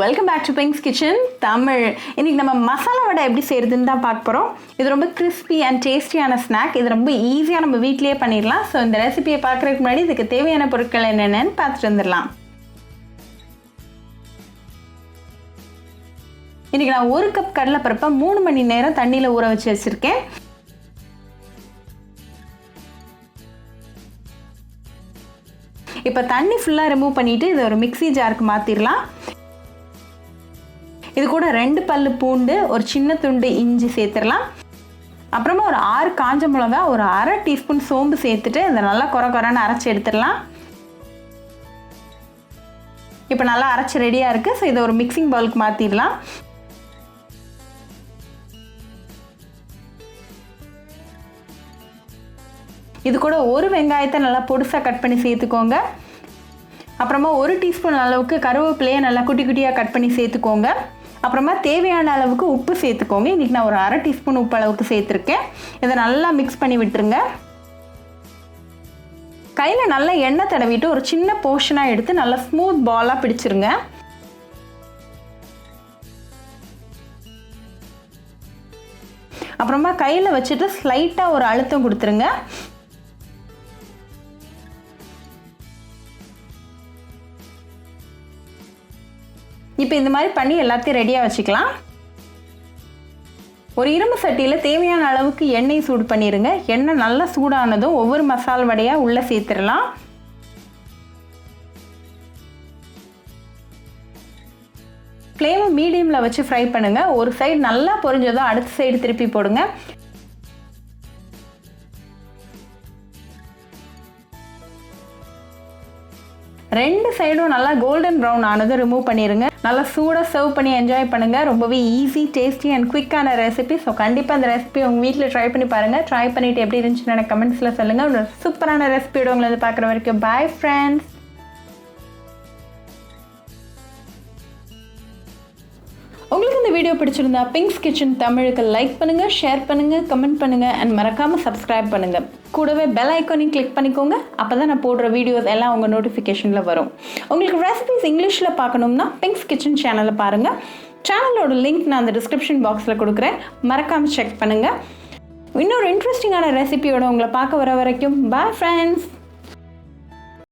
Welcome back to Pinks kitchen Tamil. இன்றைக்கி நம்ம மசாலா வடை எப்படி செய்கிறதுன்னு தான் பார்க்க போகிறோம். இது ரொம்ப கிறிஸ்பி அண்ட் டேஸ்டியான ஸ்நாக். இது ரொம்ப ஈஸியாக நம்ம வீட்டிலேயே பண்ணிடலாம். ஸோ இந்த ரெசிபியை பார்க்குறதுக்கு முன்னாடி இதுக்கு தேவையான பொருட்கள் என்னென்னு பார்த்துட்டு வந்துடலாம். இன்றைக்கி நான் 1 கப் கடலைப்பருப்பை 3 மணி நேரம் தண்ணியில் ஊற வச்சு வச்சுருக்கேன். இப்போ தண்ணி ஃபுல்லாக ரிமூவ் பண்ணிவிட்டு இதை ஒரு மிக்ஸி ஜாருக்கு மாற்றிடலாம். இது கூட 2 பல்லு பூண்டு, ஒரு சின்ன துண்டு இஞ்சி சேர்த்துடலாம். அப்புறமா ஒரு 6 காஞ்ச மிளகா, ஒரு அரை டீஸ்பூன் சோம்பு சேர்த்துட்டு இதை நல்லா கொரன்னு அரைச்சி எடுத்துடலாம். இப்போ நல்லா அரைச்சி ரெடியாக இருக்குது. ஸோ இதை ஒரு மிக்சிங் பவுலுக்கு மாற்றிடலாம். இது கூட ஒரு வெங்காயத்தை நல்லா பொடிசாக கட் பண்ணி சேர்த்துக்கோங்க. அப்புறமா 1 டீஸ்பூன் அளவுக்கு கருவேப்பிலையை நல்லா குட்டி குட்டியாக கட் பண்ணி சேர்த்துக்கோங்க. அப்புறமா தேவையான அளவுக்கு உப்பு சேர்த்துக்கோங்க. இன்றைக்கி நான் ஒரு அரை டீஸ்பூன் உப்பு அளவுக்கு சேர்த்துருக்கேன். இதை நல்லா மிக்ஸ் பண்ணி விட்டுருங்க. கையில் நல்லா எண்ணெய் தடவிட்டு ஒரு சின்ன போர்ஷனாக எடுத்து நல்லா ஸ்மூத் பாலாக பிடிச்சிருங்க. அப்புறமா கையில் வச்சுட்டு ஸ்லைட்டாக ஒரு அழுத்தம் கொடுத்துருங்க. இப்போ இந்த மாதிரி பண்ணி எல்லாத்தையும் ரெடியாக வச்சுக்கலாம். ஒரு இரும்பு சட்டியில் தேவையான அளவுக்கு எண்ணெய் சூடு பண்ணிடுங்க. எண்ணெய் நல்லா சூடானதும் ஒவ்வொரு மசாலா வடையாக உள்ளே சேர்த்துடலாம். ஃப்ளேமை மீடியமில் வச்சு ஃப்ரை பண்ணுங்கள். ஒரு சைடு நல்லா பொரிஞ்சதும் அடுத்த சைடு திருப்பி போடுங்க. ரெண்டு சைடும் நல்லா கோல்டன் ப்ரௌன் ஆனதும் ரிமூவ் பண்ணிடுங்க. நல்லா சூடாக சர்வ் பண்ணி என்ஜாய் பண்ணுங்கள். ரொம்பவே ஈஸி, டேஸ்டி அண்ட் குவிக்கான ரெசிபி. ஸோ கண்டிப்பாக அந்த ரெசிபி உங்கள் வீட்டில் ட்ரை பண்ணி பாருங்கள். ட்ரை பண்ணிவிட்டு எப்படி இருந்துச்சுன்னு எனக்கு கமெண்ட்ஸில் சொல்லுங்கள். ஒரு சூப்பரான ரெசிபியோட உங்களை வந்து பார்க்குற வரைக்கும் பாய் ஃப்ரெண்ட்ஸ். உங்களுக்கு இந்த வீடியோ பிடிச்சிருந்தா பிங்க்ஸ் கிச்சன் தமிழுக்கு லைக் பண்ணுங்கள், ஷேர் பண்ணுங்கள், கமெண்ட் பண்ணுங்கள் அண்ட் மறக்காமல் சப்ஸ்கிரைப் பண்ணுங்கள். கூடவே பெல் ஐக்கானையும் கிளிக் பண்ணிக்கோங்க. அப்போ தான் நான் போடுற வீடியோஸ் எல்லாம் உங்கள் நோட்டிஃபிகேஷனில் வரும். உங்களுக்கு ரெசிபிஸ் இங்கிலீஷில் பார்க்கணும்னா பிங்க்ஸ் கிச்சன் சேனலில் பாருங்கள். சேனலோட லிங்க் நான் அந்த டிஸ்கிரிப்ஷன் பாக்ஸில் கொடுக்குறேன். மறக்காமல் செக் பண்ணுங்கள். இன்னொரு இன்ட்ரெஸ்டிங்கான ரெசிபியோட உங்களை பார்க்க வர வரைக்கும் பாய் ஃப்ரெண்ட்ஸ்.